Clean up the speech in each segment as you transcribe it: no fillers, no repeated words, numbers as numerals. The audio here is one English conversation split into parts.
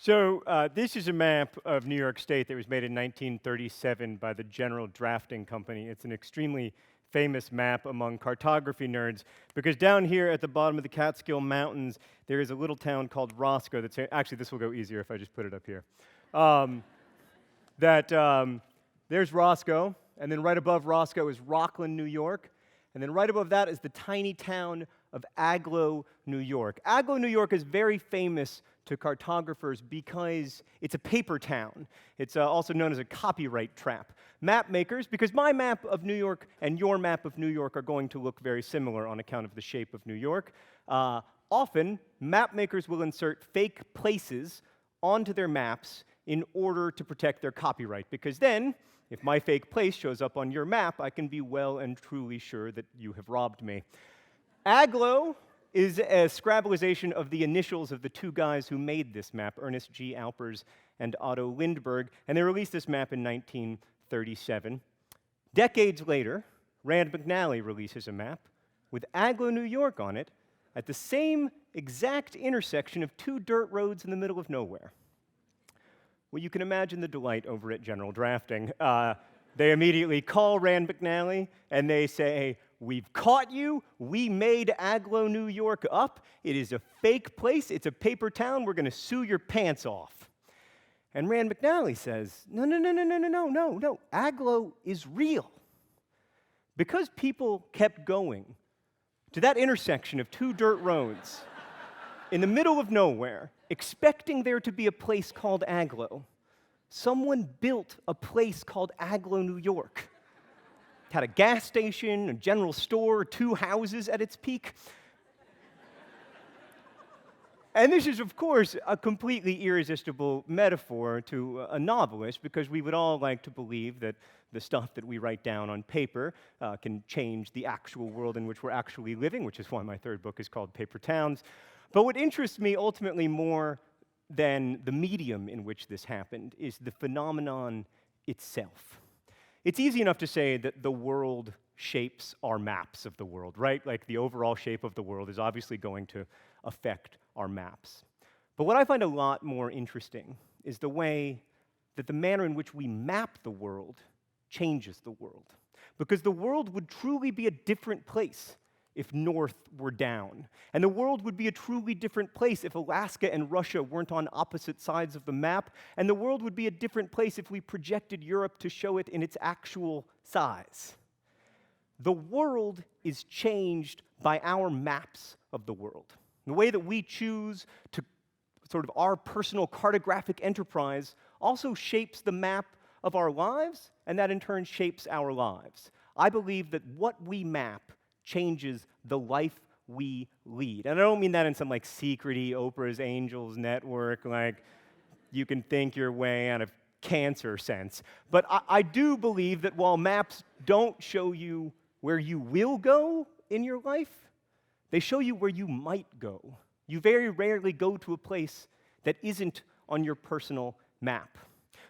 This is a map of New York State that was made in 1937 by the General Drafting Company. It's an extremely famous map among cartography nerds because down here at the bottom of the Catskill Mountains, there is a little town called Roscoe that's, actually this will go easier if I just put it up here. There's Roscoe, and then right above Roscoe is Rockland, New York, and then right above that is the tiny town of Agloe, New York. Agloe, New York is very famous to cartographers because it's a paper town. It's also known as a copyright trap. Map makers, because my map of New York and your map of New York are going to look very similar on account of the shape of New York, often map makers will insert fake places onto their maps in order to protect their copyright, because then, if my fake place shows up on your map, I can be well and truly sure that you have robbed me. Agloe is a Scrabbleization of the initials of the two guys who made this map, Ernest G. Alpers and Otto Lindbergh, and they released this map in 1937. Decades later, Rand McNally releases a map with Agloe, New York on it at the same exact intersection of two dirt roads in the middle of nowhere. Well, you can imagine the delight over at General Drafting. They immediately call Rand McNally, and they say, "We've caught you. We made Agloe, New York up. It is a fake place. It's a paper town. We're going to sue your pants off." And Rand McNally says, no. Agloe is real. Because people kept going to that intersection of two dirt roads in the middle of nowhere, expecting there to be a place called Agloe, someone built a place called Agloe, New York. It had a gas station, a general store, 2 houses at its peak. And this is, of course, a completely irresistible metaphor to a novelist, because we would all like to believe that the stuff that we write down on paper can change the actual world in which we're actually living, which is why my third book is called Paper Towns. But what interests me ultimately more than the medium in which this happened is the phenomenon itself. It's easy enough to say that the world shapes our maps of the world, right? Like the overall shape of the world is obviously going to affect our maps. But what I find a lot more interesting is the way that the manner in which we map the world changes the world. Because the world would truly be a different place if North were down. And the world would be a truly different place if Alaska and Russia weren't on opposite sides of the map. And the world would be a different place if we projected Europe to show it in its actual size. The world is changed by our maps of the world. The way that we choose to sort of our personal cartographic enterprise also shapes the map of our lives, and that in turn shapes our lives. I believe that what we map changes the life we lead. And I don't mean that in some like secrety Oprah's Angels Network, like you can think your way out of cancer sense. But I do believe that while maps don't show you where you will go in your life, they show you where you might go. You very rarely go to a place that isn't on your personal map.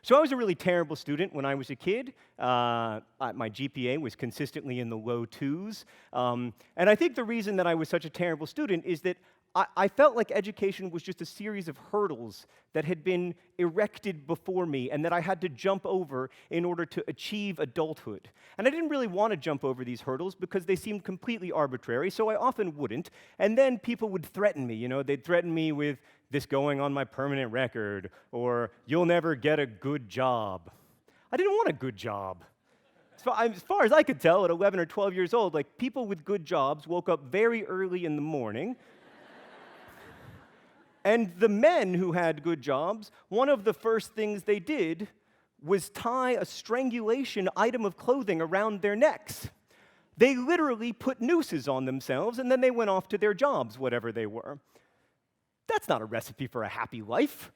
So I was a really terrible student when I was a kid. My GPA was consistently in the low 2s. And I think the reason that I was such a terrible student is that I felt like education was just a series of hurdles that had been erected before me and that I had to jump over in order to achieve adulthood. And I didn't really want to jump over these hurdles because they seemed completely arbitrary, so I often wouldn't. And then people would threaten me. They'd threaten me with this going on my permanent record, or you'll never get a good job. I didn't want a good job. As far as I could tell, at 11 or 12 years old, like people with good jobs woke up very early in the morning. And the men who had good jobs, one of the first things they did was tie a strangulation item of clothing around their necks. They literally put nooses on themselves, and then they went off to their jobs, whatever they were. That's not a recipe for a happy life.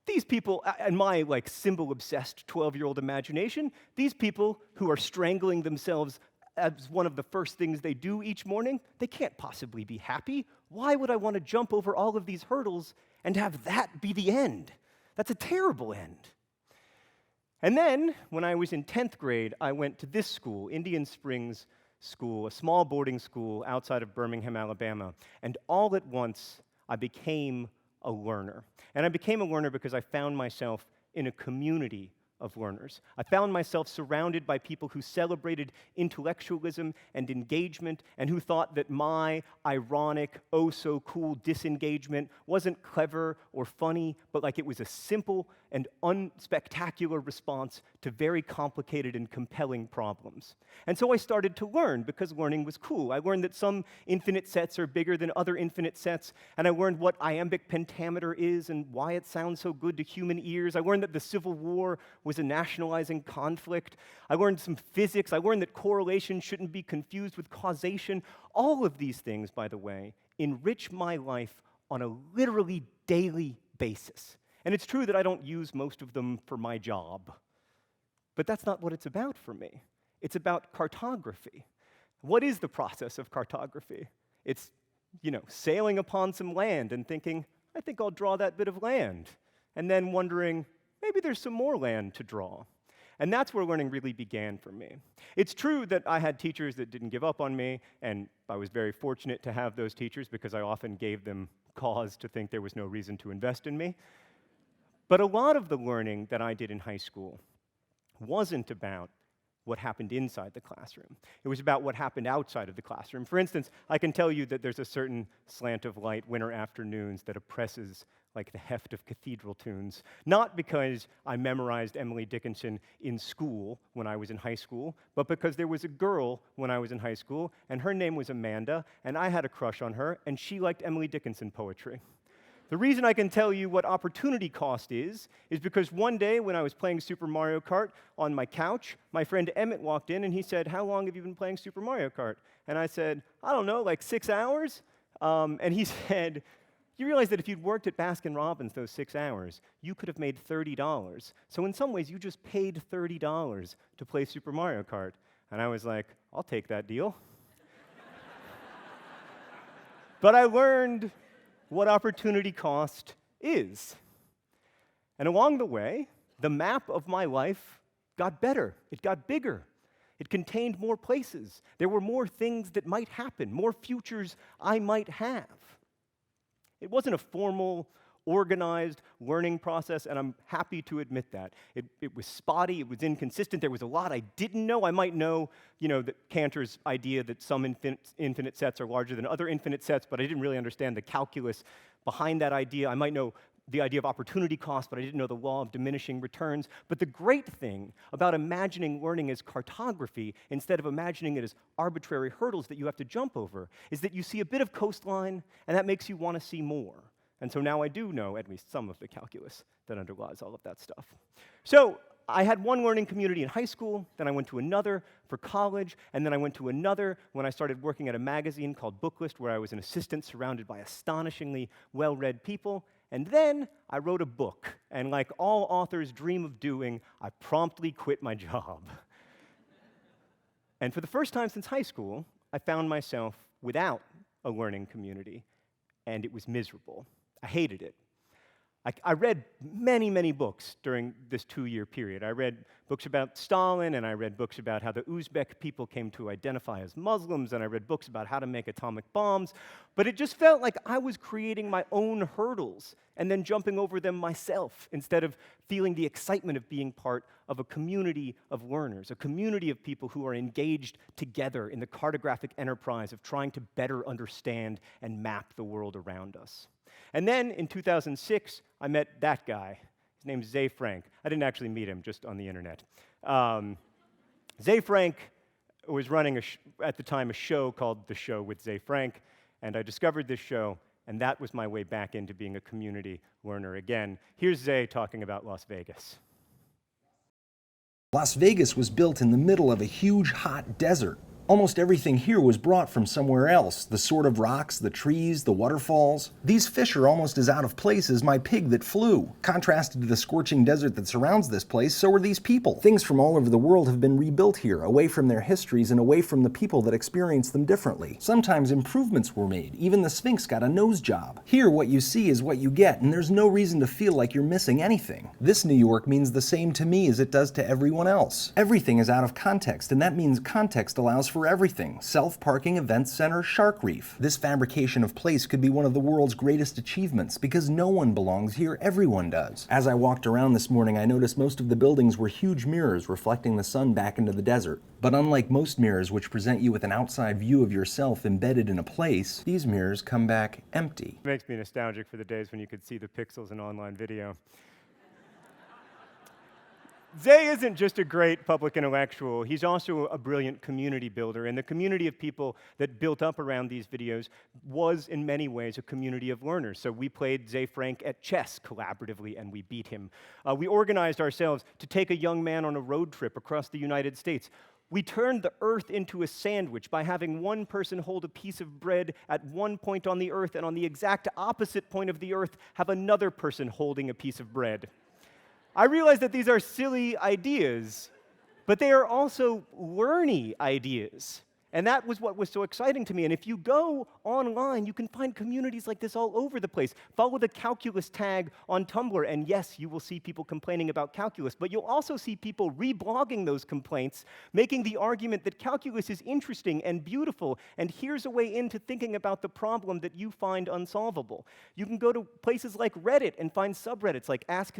These people, in my symbol-obsessed 12-year-old imagination, these people who are strangling themselves as one of the first things they do each morning, they can't possibly be happy. Why would I want to jump over all of these hurdles and have that be the end? That's a terrible end. And then, when I was in 10th grade, I went to this school, Indian Springs School, a small boarding school outside of Birmingham, Alabama. And all at once, I became a learner. And I became a learner because I found myself in a community of learners. I found myself surrounded by people who celebrated intellectualism and engagement and who thought that my ironic, oh-so-cool disengagement wasn't clever or funny, but like it was a simple and unspectacular response to very complicated and compelling problems. And so I started to learn because learning was cool. I learned that some infinite sets are bigger than other infinite sets, and I learned what iambic pentameter is and why it sounds so good to human ears. I learned that the Civil War was a nationalizing conflict. I learned some physics. I learned that correlation shouldn't be confused with causation. All of these things, by the way, enrich my life on a literally daily basis. And it's true that I don't use most of them for my job. But that's not what it's about for me. It's about cartography. What is the process of cartography? It's, sailing upon some land and thinking, I think I'll draw that bit of land. And then wondering, maybe there's some more land to draw. And that's where learning really began for me. It's true that I had teachers that didn't give up on me, and I was very fortunate to have those teachers because I often gave them cause to think there was no reason to invest in me. But a lot of the learning that I did in high school wasn't about what happened inside the classroom. It was about what happened outside of the classroom. For instance, I can tell you that there's a certain slant of light winter afternoons that oppresses like the heft of cathedral tunes, not because I memorized Emily Dickinson in school when I was in high school, but because there was a girl when I was in high school, and her name was Amanda, and I had a crush on her, and she liked Emily Dickinson poetry. The reason I can tell you what opportunity cost is because one day when I was playing Super Mario Kart on my couch, my friend Emmett walked in and he said, "How long have you been playing Super Mario Kart?" And I said, "I don't know, like 6 hours?" And he said, "You realize that if you'd worked at Baskin-Robbins those 6 hours, you could have made $30. So in some ways, you just paid $30 to play Super Mario Kart." And I was like, "I'll take that deal." But I learned what opportunity cost is. And along the way, the map of my life got better. It got bigger. It contained more places. There were more things that might happen, more futures I might have. It wasn't a formal, organized learning process, and I'm happy to admit that. It was spotty, it was inconsistent, there was a lot I didn't know. I might know, that Cantor's idea that some infinite sets are larger than other infinite sets, but I didn't really understand the calculus behind that idea. I might know the idea of opportunity cost, but I didn't know the law of diminishing returns. But the great thing about imagining learning as cartography, instead of imagining it as arbitrary hurdles that you have to jump over, is that you see a bit of coastline, and that makes you want to see more. And so now I do know at least some of the calculus that underlies all of that stuff. So I had one learning community in high school, then I went to another for college, and then I went to another when I started working at a magazine called Booklist, where I was an assistant surrounded by astonishingly well-read people. And then I wrote a book, and like all authors dream of doing, I promptly quit my job. And for the first time since high school, I found myself without a learning community, and it was miserable. I hated it. I read many, many books during this 2-year period. I read books about Stalin, and I read books about how the Uzbek people came to identify as Muslims, and I read books about how to make atomic bombs. But it just felt like I was creating my own hurdles and then jumping over them myself instead of feeling the excitement of being part of a community of learners, a community of people who are engaged together in the cartographic enterprise of trying to better understand and map the world around us. And then in 2006, I met that guy. His name's Zay Frank. I didn't actually meet him, just on the internet. Zay Frank was running, at the time, a show called The Show with Zay Frank, and I discovered this show, and that was my way back into being a community learner again. Here's Zay talking about Las Vegas. Las Vegas was built in the middle of a huge, hot desert. Almost everything here was brought from somewhere else. The sort of rocks, the trees, the waterfalls. These fish are almost as out of place as my pig that flew. Contrasted to the scorching desert that surrounds this place, so are these people. Things from all over the world have been rebuilt here, away from their histories and away from the people that experience them differently. Sometimes improvements were made. Even the Sphinx got a nose job. Here, what you see is what you get, and there's no reason to feel like you're missing anything. This New York means the same to me as it does to everyone else. Everything is out of context, and that means context allows for for everything. Self-parking event center, Shark Reef. This fabrication of place could be one of the world's greatest achievements because no one belongs here, everyone does. As I walked around this morning, I noticed most of the buildings were huge mirrors reflecting the sun back into the desert. But unlike most mirrors which present you with an outside view of yourself embedded in a place, these mirrors come back empty. It makes me nostalgic for the days when you could see the pixels in online video. Zay isn't just a great public intellectual, he's also a brilliant community builder, and the community of people that built up around these videos was, in many ways, a community of learners. So we played Zay Frank at chess collaboratively, and we beat him. We organized ourselves to take a young man on a road trip across the United States. We turned the earth into a sandwich by having one person hold a piece of bread at one point on the earth, and on the exact opposite point of the earth, have another person holding a piece of bread. I realize that these are silly ideas, but they are also learny ideas. And that was what was so exciting to me. And if you go online, you can find communities like this all over the place. Follow the calculus tag on Tumblr, and yes, you will see people complaining about calculus, but you'll also see people reblogging those complaints, making the argument that calculus is interesting and beautiful, and here's a way into thinking about the problem that you find unsolvable. You can go to places like Reddit and find subreddits like Ask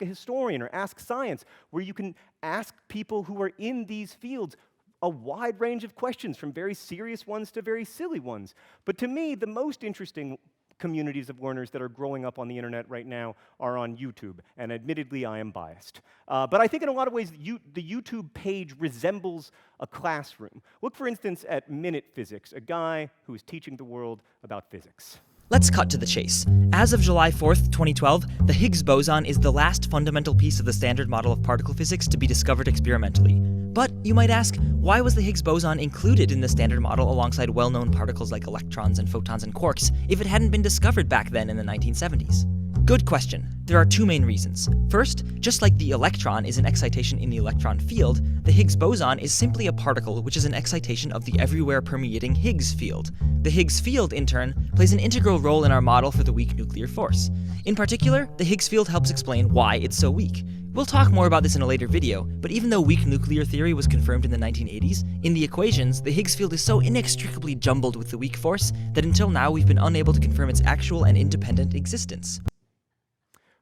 a Historian or Ask Science, where you can ask people who are in these fields a wide range of questions, from very serious ones to very silly ones. But to me, the most interesting communities of learners that are growing up on the internet right now are on YouTube, and admittedly, I am biased. But I think in a lot of ways, the YouTube page resembles a classroom. Look, for instance, at Minute Physics, a guy who is teaching the world about physics. Let's cut to the chase. As of July 4th, 2012, the Higgs boson is the last fundamental piece of the standard model of particle physics to be discovered experimentally. But you might ask, why was the Higgs boson included in the standard model alongside well-known particles like electrons and photons and quarks if it hadn't been discovered back then in the 1970s? Good question. There are two main reasons. First, just like the electron is an excitation in the electron field, the Higgs boson is simply a particle which is an excitation of the everywhere permeating Higgs field. The Higgs field, in turn, plays an integral role in our model for the weak nuclear force. In particular, the Higgs field helps explain why it's so weak. We'll talk more about this in a later video, but even though weak nuclear theory was confirmed in the 1980s, in the equations, the Higgs field is so inextricably jumbled with the weak force that until now we've been unable to confirm its actual and independent existence.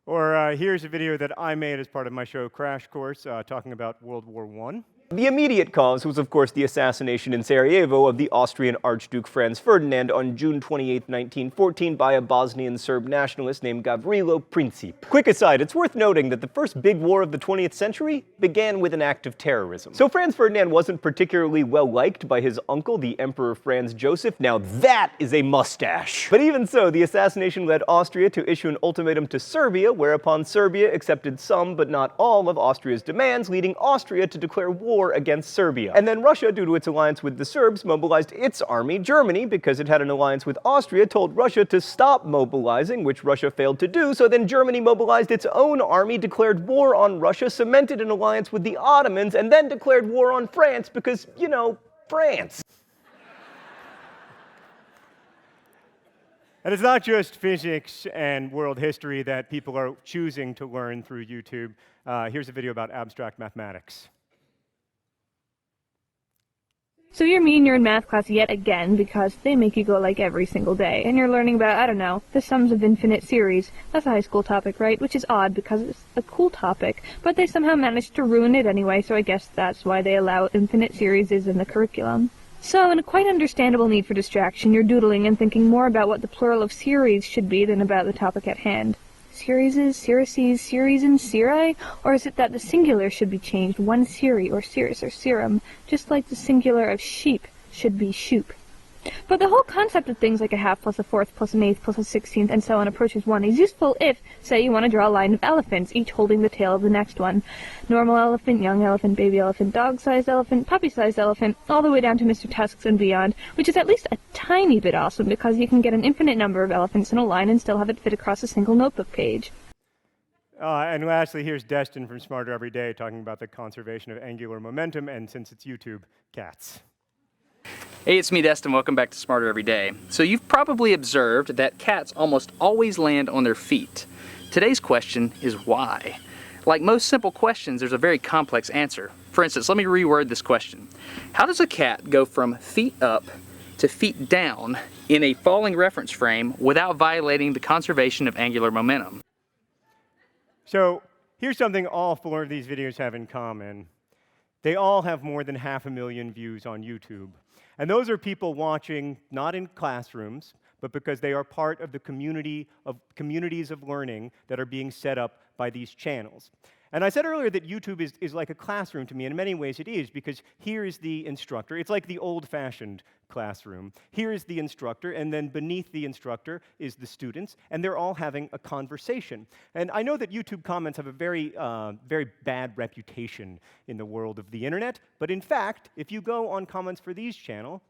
Or here's a video that I made as part of my show Crash Course, talking about World War I. The immediate cause was, of course, the assassination in Sarajevo of the Austrian Archduke Franz Ferdinand on June 28, 1914, by a Bosnian Serb nationalist named Gavrilo Princip. Quick aside, it's worth noting that the first big war of the 20th century began with an act of terrorism. So Franz Ferdinand wasn't particularly well liked by his uncle, the Emperor Franz Joseph. Now that is a mustache! But even so, the assassination led Austria to issue an ultimatum to Serbia, whereupon Serbia accepted some, but not all, of Austria's demands, leading Austria to declare war against Serbia. And then Russia, due to its alliance with the Serbs, mobilized its army. Germany, because it had an alliance with Austria, told Russia to stop mobilizing, which Russia failed to do, so then Germany mobilized its own army, declared war on Russia, cemented an alliance with the Ottomans, and then declared war on France because, you know, France. And it's not just physics and world history that people are choosing to learn through YouTube. Here's a video about abstract mathematics. So you're me and you're in math class yet again because they make you go like every single day, and you're learning about, I don't know, the sums of infinite series. That's a high school topic, right? Which is odd because it's a cool topic, but they somehow managed to ruin it anyway, so I guess that's why they allow infinite series in the curriculum. So, in a quite understandable need for distraction, you're doodling and thinking more about what the plural of series should be than about the topic at hand. Series, series, and seri? Or is it that the singular should be changed, one seri, or cirrus, or serum, just like the singular of sheep should be shoop? But the whole concept of things like a half plus a fourth plus an eighth plus a 16th and so on approaches 1 is useful if, say, you want to draw a line of elephants, each holding the tail of the next one. Normal elephant, young elephant, baby elephant, dog-sized elephant, puppy-sized elephant, all the way down to Mr. Tusk's and beyond, which is at least a tiny bit awesome because you can get an infinite number of elephants in a line and still have it fit across a single notebook page. And lastly, here's Destin from Smarter Every Day talking about the conservation of angular momentum, and since it's YouTube, cats. Hey, it's me, Destin. Welcome back to Smarter Every Day. So you've probably observed that cats almost always land on their feet. Today's question is why? Like most simple questions, there's a very complex answer. For instance, let me reword this question. How does a cat go from feet up to feet down in a falling reference frame without violating the conservation of angular momentum? So here's something all 4 of these videos have in common. They all have more than 500,000 views on YouTube. And those are people watching not in classrooms, but because they are part of the communities of learning that are being set up by these channels. And I said earlier that YouTube is like a classroom to me, and in many ways it is, because here is the instructor. It's like the old-fashioned classroom. Here is the instructor, and then beneath the instructor is the students, and they're all having a conversation. And I know that YouTube comments have a very bad reputation in the world of the internet, but in fact, if you go on comments for these channels,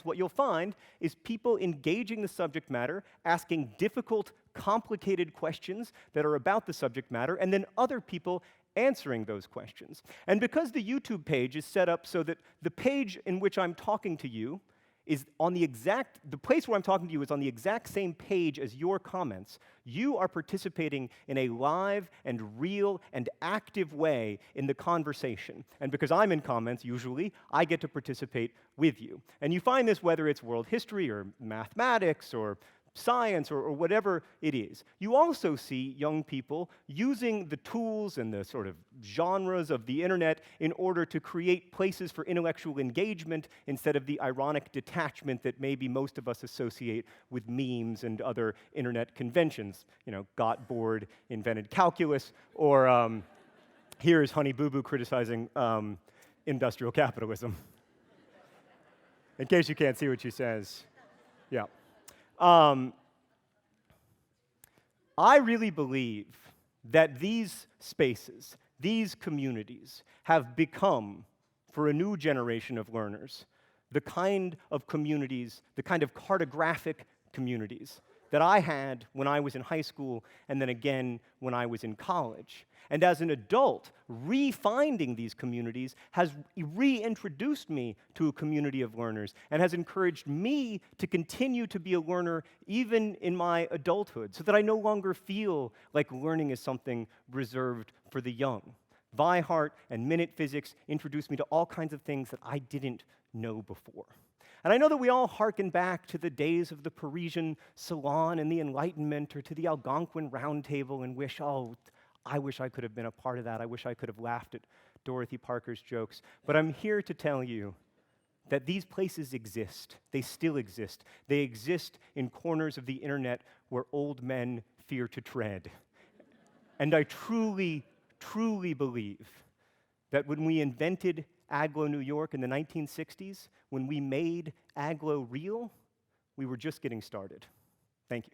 what you'll find is people engaging the subject matter, asking difficult, complicated questions that are about the subject matter, and then other people answering those questions. And because the YouTube page is set up so that the page in which I'm talking to you is on the place where I'm talking to you is on the exact same page as your comments, you are participating in a live and real and active way in the conversation. And because I'm in comments, usually, I get to participate with you. And you find this whether it's world history or mathematics or science or whatever it is. You also see young people using the tools and the sort of genres of the internet in order to create places for intellectual engagement instead of the ironic detachment that maybe most of us associate with memes and other internet conventions. You know, got bored, invented calculus, or here's Honey Boo Boo criticizing industrial capitalism. In case you can't see what she says. Yeah. I really believe that these spaces, these communities, have become, for a new generation of learners, the kind of communities, the kind of cartographic communities that I had when I was in high school and then again when I was in college. And as an adult, refinding these communities has reintroduced me to a community of learners and has encouraged me to continue to be a learner even in my adulthood, so that I no longer feel like learning is something reserved for the young. Vi-Heart and Minute Physics introduced me to all kinds of things that I didn't know before. And I know that we all hearken back to the days of the Parisian Salon and the Enlightenment, or to the Algonquin Round Table, and wish, oh, I wish I could have been a part of that. I wish I could have laughed at Dorothy Parker's jokes. But I'm here to tell you that these places exist. They still exist. They exist in corners of the internet where old men fear to tread. And I truly, truly believe that when we invented Aglo, New York in the 1960s, when we made Aglo real, we were just getting started. Thank you.